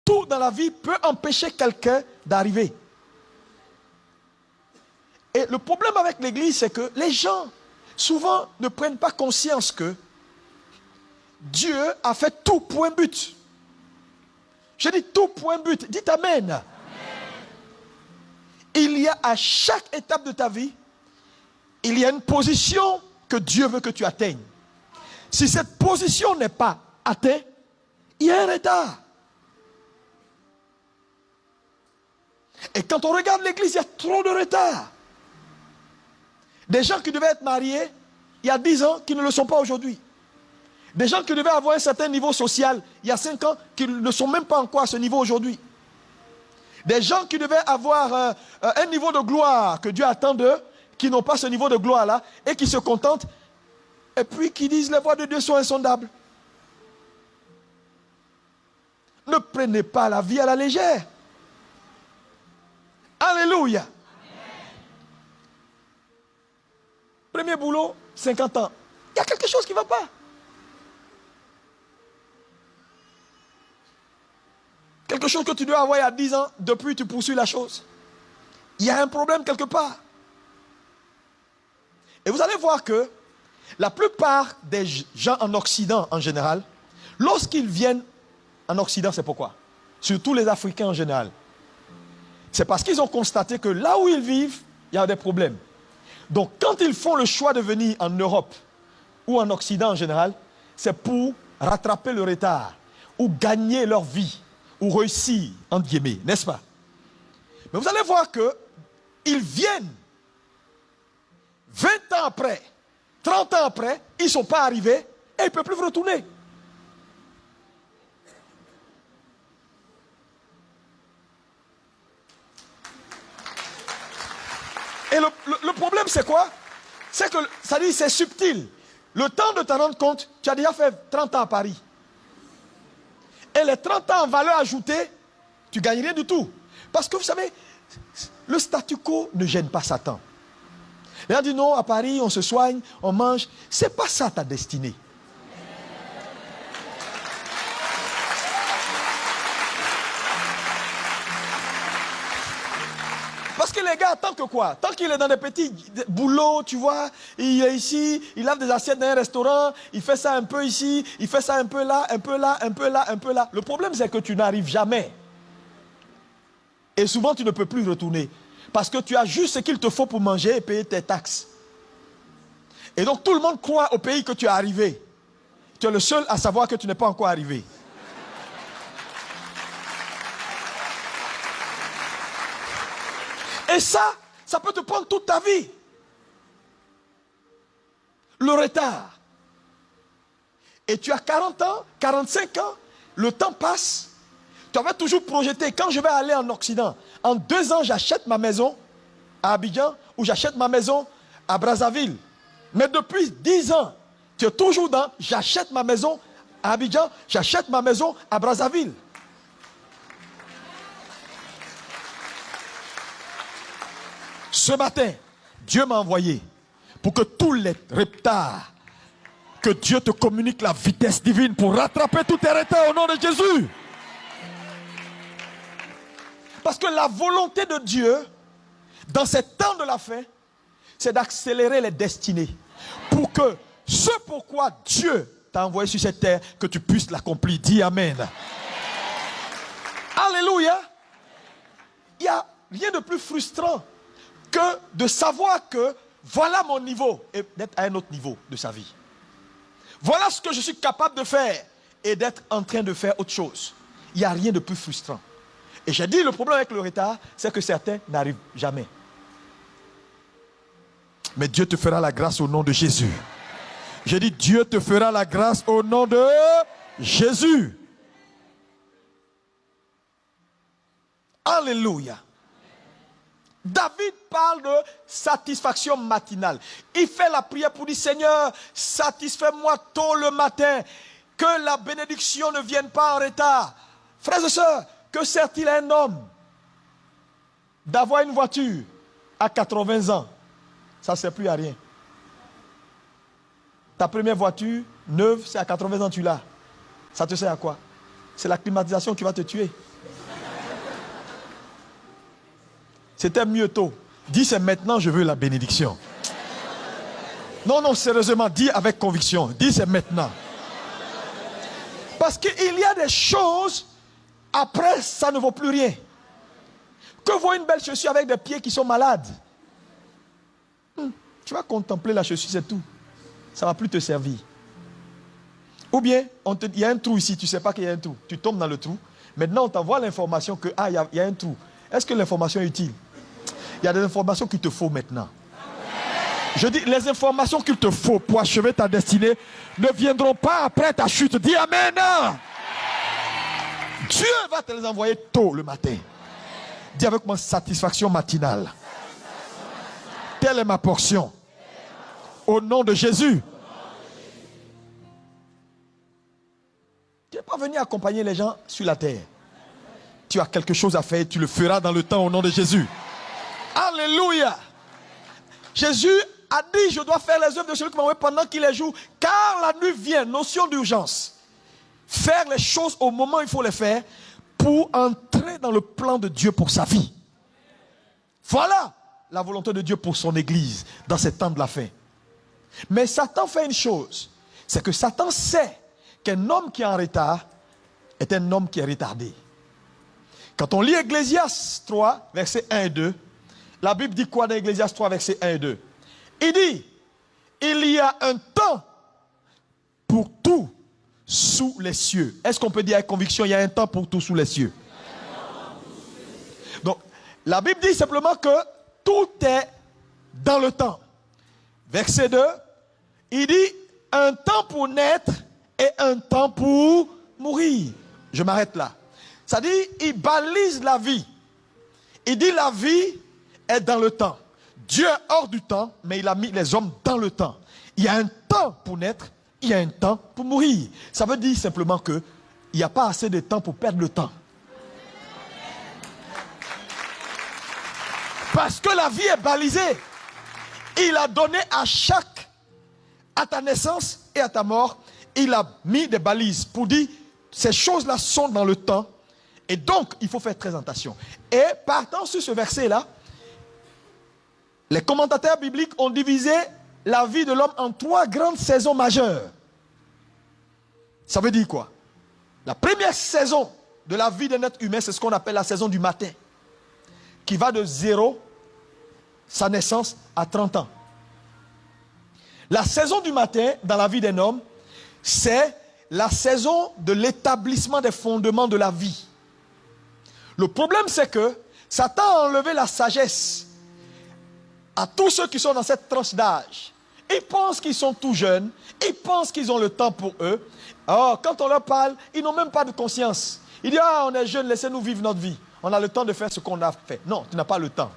Tout dans la vie peut empêcher quelqu'un d'arriver. Et le problème avec l'église, c'est que les gens, souvent, ne prennent pas conscience que Dieu a fait tout pour un but. Je dis tout pour un but. Dites Amen. Amen. Il y a à chaque étape de ta vie, il y a une position que Dieu veut que tu atteignes. Si cette position n'est pas atteinte, il y a un retard. Et quand on regarde l'église, il y a trop de retard. Des gens qui devaient être mariés il y a 10 ans qui ne le sont pas aujourd'hui. Des gens qui devaient avoir un certain niveau social il y a 5 ans qui ne sont même pas encore à ce niveau aujourd'hui. Des gens qui devaient avoir un niveau de gloire que Dieu attend d'eux, qui n'ont pas ce niveau de gloire-là et qui se contentent et puis qui disent les voies de Dieu sont insondables. Ne prenez pas la vie à la légère. Alléluia. Amen. Premier boulot, 50 ans. Il y a quelque chose qui ne va pas. Quelque chose que tu dois avoir il y a 10 ans, depuis tu poursuis la chose. Il y a un problème quelque part. Et vous allez voir que la plupart des gens en Occident en général, lorsqu'ils viennent en Occident, c'est pourquoi? Surtout les Africains en général. C'est parce qu'ils ont constaté que là où ils vivent, il y a des problèmes. Donc quand ils font le choix de venir en Europe ou en Occident en général, c'est pour rattraper le retard ou gagner leur vie ou réussir, entre guillemets, n'est-ce pas? Mais vous allez voir qu'ils viennent 20 ans après, 30 ans après, ils ne sont pas arrivés et ils ne peuvent plus retourner. Et le problème, c'est quoi? C'est que, ça dit, c'est subtil. Le temps de te rendre compte, tu as déjà fait 30 ans à Paris. Et les 30 ans en valeur ajoutée, tu gagnes rien du tout. Parce que vous savez, le statu quo ne gêne pas Satan. Les gens disent non, à Paris, on se soigne, on mange. C'est pas ça ta destinée. Parce que les gars, tant que quoi? Tant qu'il est dans des petits boulots, tu vois, il est ici, il lave des assiettes dans un restaurant, il fait ça un peu ici, il fait ça un peu là, un peu là, un peu là, un peu là. Le problème, c'est que tu n'arrives jamais. Et souvent, tu ne peux plus retourner. Parce que tu as juste ce qu'il te faut pour manger et payer tes taxes. Et donc, tout le monde croit au pays que tu es arrivé. Tu es le seul à savoir que tu n'es pas encore arrivé. Et ça peut te prendre toute ta vie. Le retard. Et tu as 40 ans, 45 ans, le temps passe. Tu avais toujours projeté, quand je vais aller en Occident, en 2 ans, j'achète ma maison à Abidjan ou j'achète ma maison à Brazzaville. Mais depuis 10 ans, tu es toujours dans, j'achète ma maison à Abidjan, j'achète ma maison à Brazzaville. Ce matin, Dieu m'a envoyé pour que tous les retards, que Dieu te communique la vitesse divine pour rattraper tous tes retards au nom de Jésus. Parce que la volonté de Dieu, dans ces temps de la fin, c'est d'accélérer les destinées. Pour que ce pourquoi Dieu t'a envoyé sur cette terre, que tu puisses l'accomplir. Dis Amen. Alléluia. Il n'y a rien de plus frustrant que de savoir que voilà mon niveau et d'être à un autre niveau de sa vie. Voilà ce que je suis capable de faire et d'être en train de faire autre chose. Il n'y a rien de plus frustrant. Et j'ai dit, le problème avec le retard, c'est que certains n'arrivent jamais. Mais Dieu te fera la grâce au nom de Jésus. J'ai dit, Dieu te fera la grâce au nom de Jésus. Alléluia. David parle de satisfaction matinale. Il fait la prière pour dire, Seigneur, satisfais-moi tôt le matin, que la bénédiction ne vienne pas en retard. Frères et sœurs, que sert-il à un homme d'avoir une voiture à 80 ans? Ça ne sert plus à rien. Ta première voiture, neuve, c'est à 80 ans tu l'as. Ça te sert à quoi? C'est la climatisation qui va te tuer. C'était mieux tôt. Dis c'est maintenant, je veux la bénédiction. Non, non, sérieusement, dis avec conviction. Dis c'est maintenant. Parce qu'il y a des choses, après, ça ne vaut plus rien. Que vaut une belle chaussure avec des pieds qui sont malades? Tu vas contempler la chaussure, c'est tout. Ça ne va plus te servir. Ou bien, il y a un trou ici, tu ne sais pas qu'il y a un trou. Tu tombes dans le trou. Maintenant, on t'envoie l'information que, il y a un trou. Est-ce que l'information est utile? Il y a des informations qu'il te faut maintenant. Je dis, les informations qu'il te faut pour achever ta destinée ne viendront pas après ta chute. Dis Amen. Dieu va te les envoyer tôt le matin. Dis avec moi, satisfaction matinale. Telle est ma portion. Au nom de Jésus. Tu n'es pas venu accompagner les gens sur la terre. Tu as quelque chose à faire, tu le feras dans le temps au nom de Jésus. Alléluia. Jésus a dit, je dois faire les œuvres de celui qui m'a envoyé pendant qu'il est jour, car la nuit vient, notion d'urgence. Faire les choses au moment où il faut les faire pour entrer dans le plan de Dieu pour sa vie. Voilà la volonté de Dieu pour son église dans ces temps de la fin. Mais Satan fait une chose, c'est que Satan sait qu'un homme qui est en retard est un homme qui est retardé. Quand on lit Ecclésiaste 3, versets 1 et 2, la Bible dit quoi dans Ecclésiaste 3, versets 1 et 2? Il dit, il y a un temps pour tout sous les cieux. Est-ce qu'on peut dire avec conviction, il y a un temps pour tout sous les cieux? Donc, la Bible dit simplement que tout est dans le temps. Verset 2, il dit, un temps pour naître et un temps pour mourir. Je m'arrête là. Ça dit, il balise la vie. Il dit, la vie est dans le temps. Dieu est hors du temps, mais il a mis les hommes dans le temps. Il y a un temps pour naître, il y a un temps pour mourir. Ça veut dire simplement qu'il n'y a pas assez de temps pour perdre le temps. Parce que la vie est balisée. Il a donné à ta naissance et à ta mort, il a mis des balises pour dire, ces choses-là sont dans le temps. Et donc, il faut faire très attention. Et partant sur ce verset-là, les commentateurs bibliques ont divisé la vie de l'homme en 3 grandes saisons majeures. Ça veut dire quoi? La première saison de la vie d'un être humain, c'est ce qu'on appelle la saison du matin, qui va de 0, sa naissance, à 30 ans. La saison du matin, dans la vie d'un homme, c'est la saison de l'établissement des fondements de la vie. Le problème, c'est que Satan a enlevé la sagesse à tous ceux qui sont dans cette tranche d'âge. Ils pensent qu'ils sont tout jeunes, ils pensent qu'ils ont le temps pour eux. Alors, quand on leur parle, ils n'ont même pas de conscience. Ils disent, on est jeunes, laissez-nous vivre notre vie. On a le temps de faire ce qu'on a fait. Non, tu n'as pas le temps.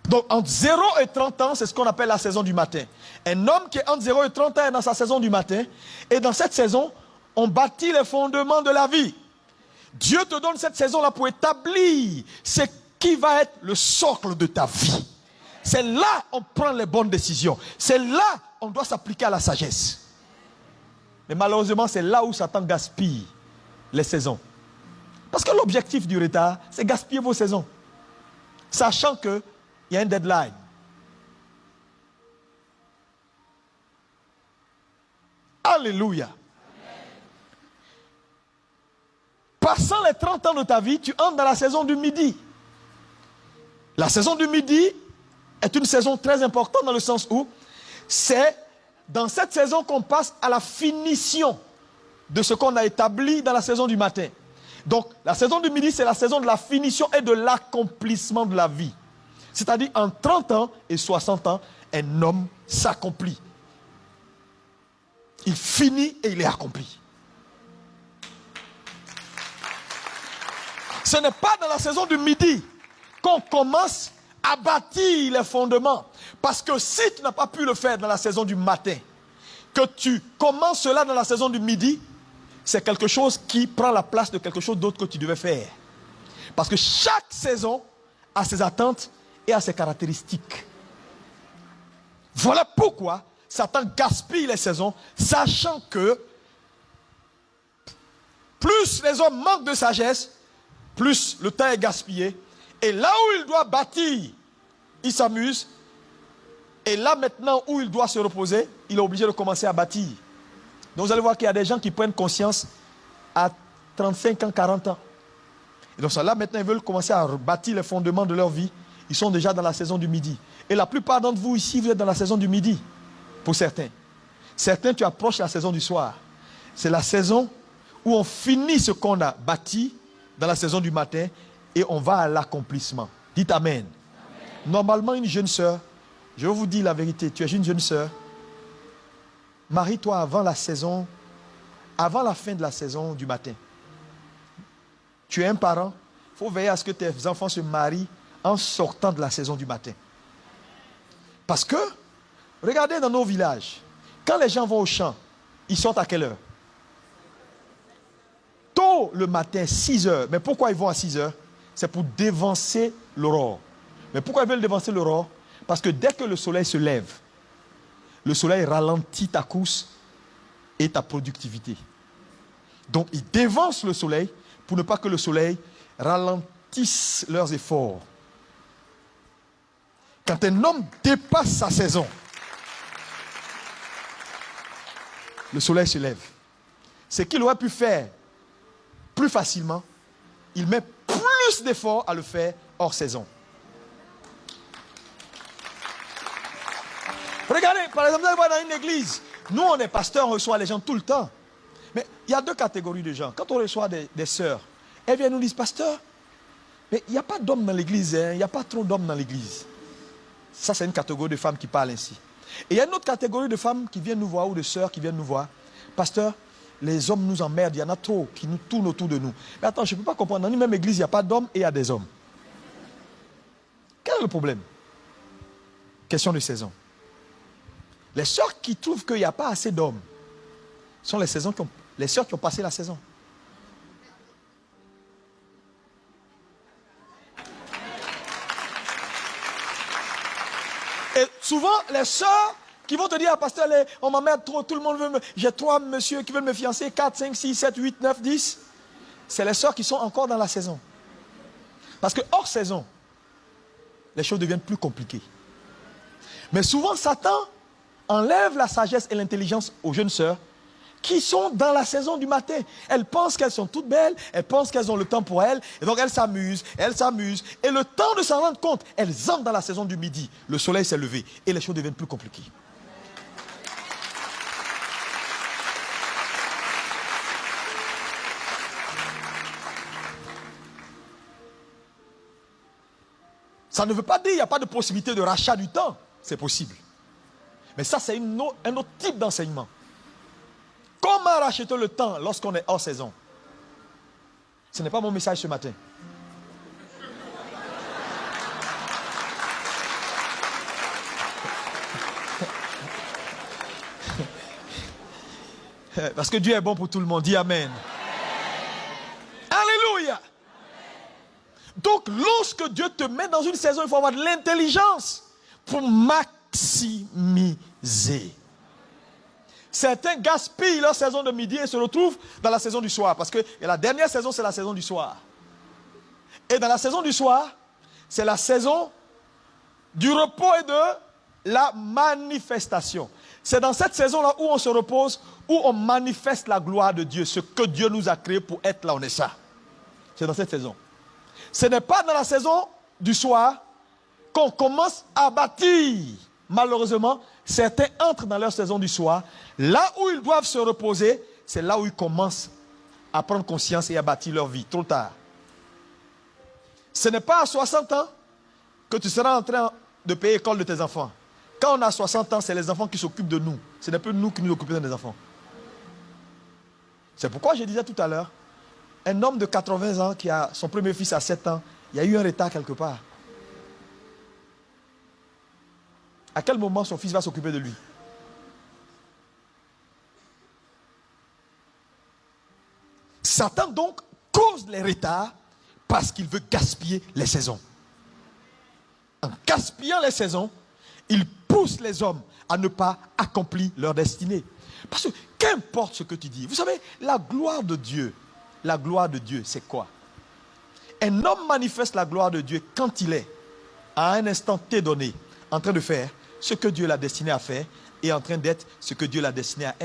Donc, entre 0 et 30 ans, c'est ce qu'on appelle la saison du matin. Un homme qui est entre 0 et 30 ans est dans sa saison du matin. Et dans cette saison, on bâtit les fondements de la vie. Dieu te donne cette saison-là pour établir ce qui va être le socle de ta vie. C'est là qu'on prend les bonnes décisions. C'est là qu'on doit s'appliquer à la sagesse. Mais malheureusement, c'est là où Satan gaspille les saisons. Parce que l'objectif du retard, c'est gaspiller vos saisons. Sachant qu'il y a un deadline. Alléluia. Passant les 30 ans de ta vie, tu entres dans la saison du midi. La saison du midi est une saison très importante dans le sens où c'est dans cette saison qu'on passe à la finition de ce qu'on a établi dans la saison du matin. Donc, la saison du midi, c'est la saison de la finition et de l'accomplissement de la vie. C'est-à-dire, en 30 ans et 60 ans, un homme s'accomplit. Il finit et il est accompli. Ce n'est pas dans la saison du midi qu'on commence à bâtir les fondements. Parce que si tu n'as pas pu le faire dans la saison du matin, que tu commences cela dans la saison du midi, c'est quelque chose qui prend la place de quelque chose d'autre que tu devais faire. Parce que chaque saison a ses attentes et a ses caractéristiques. Voilà pourquoi Satan gaspille les saisons, sachant que plus les hommes manquent de sagesse, plus le temps est gaspillé Et là où il doit bâtir, il s'amuse. Et là maintenant où il doit se reposer, il est obligé de commencer à bâtir. Donc vous allez voir qu'il y a des gens qui prennent conscience à 35 ans, 40 ans. Et donc là maintenant ils veulent commencer à bâtir les fondements de leur vie. Ils sont déjà dans la saison du midi. Et la plupart d'entre vous ici, vous êtes dans la saison du midi. Pour certains. Certains, tu approches la saison du soir. C'est la saison où on finit ce qu'on a bâti dans la saison du matin et on va à l'accomplissement. Dites Amen. Normalement, une jeune sœur, je vous dis la vérité, tu es une jeune sœur, marie-toi avant la saison, avant la fin de la saison du matin. Tu es un parent, il faut veiller à ce que tes enfants se marient en sortant de la saison du matin. Parce que, regardez dans nos villages, quand les gens vont au champ, ils sortent à quelle heure? Tôt le matin, 6 heures. Mais pourquoi ils vont à 6 heures? C'est pour dévancer l'aurore. Mais pourquoi ils veulent dévancer l'aurore? Parce que dès que le soleil se lève, le soleil ralentit ta course et ta productivité. Donc ils dévancent le soleil pour ne pas que le soleil ralentisse leurs efforts. Quand un homme dépasse sa saison, le soleil se lève. Ce qu'il aurait pu faire plus facilement, il met plus d'efforts à le faire hors saison. Regardez, par exemple, vous allez voir dans une église, nous on est pasteurs, on reçoit les gens tout le temps. Mais il y a deux catégories de gens. Quand on reçoit des sœurs, elles viennent nous dire, pasteur, mais il n'y a pas d'hommes dans l'église, hein, il n'y a pas trop d'hommes dans l'église. Ça, c'est une catégorie de femmes qui parlent ainsi. Et il y a une autre catégorie de femmes qui viennent nous voir, ou de sœurs qui viennent nous voir. Pasteur, les hommes nous emmerdent, il y en a trop qui nous tournent autour de nous. Mais attends, je ne peux pas comprendre, dans une même église, il n'y a pas d'hommes et il y a des hommes. Quel est le problème? Question de saison. Les sœurs qui trouvent qu'il n'y a pas assez d'hommes sont les sœurs qui ont passé la saison. Et souvent, les sœurs qui vont te dire, ah, pasteur, on m'emmerde trop, tout le monde veut me... J'ai 3 messieurs qui veulent me fiancer, 4, 5, 6, 7, 8, 9, 10. C'est les sœurs qui sont encore dans la saison. Parce que hors saison, les choses deviennent plus compliquées. Mais souvent, Satan enlève la sagesse et l'intelligence aux jeunes sœurs qui sont dans la saison du matin. Elles pensent qu'elles sont toutes belles, elles pensent qu'elles ont le temps pour elles, et donc elles s'amusent. Et le temps de s'en rendre compte, elles entrent dans la saison du midi. Le soleil s'est levé et les choses deviennent plus compliquées. Ça ne veut pas dire qu'il n'y a pas de possibilité de rachat du temps. C'est possible. Mais ça, c'est un autre type d'enseignement. Comment racheter le temps lorsqu'on est hors saison? Ce n'est pas mon message ce matin. Parce que Dieu est bon pour tout le monde. Dis Amen. Alléluia. Donc, lorsque Dieu te met dans une saison, il faut avoir de l'intelligence pour maximiser. Certains gaspillent leur saison de midi et se retrouvent dans la saison du soir. Parce que la dernière saison, c'est la saison du soir. Et dans la saison du soir, c'est la saison du repos et de la manifestation. C'est dans cette saison-là où on se repose, où on manifeste la gloire de Dieu. Ce que Dieu nous a créé pour être là, on est ça. C'est dans cette saison. Ce n'est pas dans la saison du soir qu'on commence à bâtir. Malheureusement, certains entrent dans leur saison du soir. Là où ils doivent se reposer, c'est là où ils commencent à prendre conscience et à bâtir leur vie. Trop tard. Ce n'est pas à 60 ans que tu seras en train de payer l'école de tes enfants. Quand on a 60 ans, c'est les enfants qui s'occupent de nous. Ce n'est pas nous qui nous occupons des enfants. C'est pourquoi je disais tout à l'heure, un homme de 80 ans qui a son premier fils à 7 ans, il y a eu un retard quelque part. À quel moment son fils va s'occuper de lui? Satan donc cause les retards parce qu'il veut gaspiller les saisons. En gaspillant les saisons, il pousse les hommes à ne pas accomplir leur destinée. Parce que qu'importe ce que tu dis, vous savez, la gloire de Dieu, c'est quoi? Un homme manifeste la gloire de Dieu quand il est, à un instant T donné, en train de faire ce que Dieu l'a destiné à faire et en train d'être ce que Dieu l'a destiné à être.